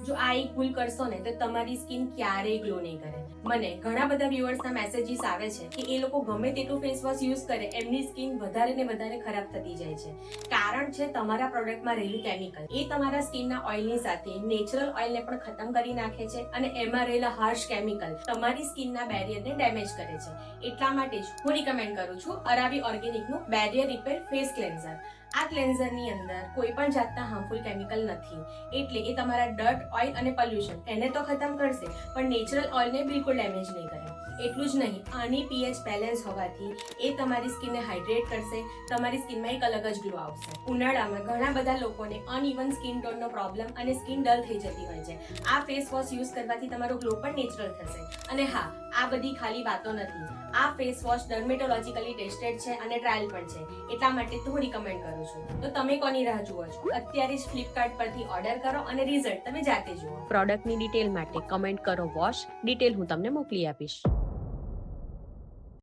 જો આ એક ભૂલ કરશો ને તો તમારી સ્કિન ક્યારેય ગ્લો નહીં કરે. મને ઘણા બધા વ્યુઅર્સના મેસેજીસ આવે છે કે એ લોકો ગમે તેટલું ફેસ વોશ યુઝ કરે એમની સ્કિન વધારે ને વધારે ખરાબ થતી જાય છે. કારણ છે તમારા પ્રોડક્ટમાં રહેલું કેમિકલ. એ તમારા સ્કિનના ઓઇલની સાથે નેચરલ ઓઇલને પણ ખતમ કરી નાખે છે અને એમાં રહેલા હાર્શ કેમિકલ તમારી સ્કિનના બેરિયરને ડેમેજ કરે છે. એટલા માટે જ હું રિકમેન્ડ કરું છું અરાવી ઓર્ગેનિકનું બેરિયર રિપેર ફેસ ક્લેન્ઝર. આ ક્લેન્ઝરની અંદર કોઈ પણ જાતના હાર્મફુલ કેમિકલ નથી, એટલે એ તમારા ડર્ટ, ઓઇલ અને પોલ્યુશન એને તો ખતમ કરશે પણ નેચરલ ઓઇલને બિલકુલ ડેમેજ નહીં કરે. એટલું જ નહીં, આની પીએચ બેલેન્સ હોવાથી એ તમારી સ્કિનને હાઇડ્રેટ કરશે, તમારી સ્કિનમાં એક અલગ જ ગ્લો આવશે. ઉનાળામાં ઘણા બધા લોકોને અનઇવન સ્કિન ટોનનો પ્રોબ્લેમ અને સ્કિન ડલ થઈ જતી હોય છે. આ ફેસ વોશ યુઝ કરવાથી તમારો ગ્લો પણ નેચરલ થશે. અને હા, આ બધી ખાલી વાતો નથી. આ ફેસ વોશ ડર્મેટોલોજીકલી ટેસ્ટેડ છે અને ટ્રાયલ પણ છે. એટલા માટે તો હું રિકમેન્ડ કરું છું. તો તમે કોની રાહ જુઓ છો? અત્યારે જ ફ્લિપકાર્ટ પરથી ઓર્ડર કરો અને રિઝલ્ટ તમે જાતે જુઓ. પ્રોડક્ટની ડિટેલ માટે કમેન્ટ કરો વોશ. ડિટેલ હું તમને મોકલી આપીશ.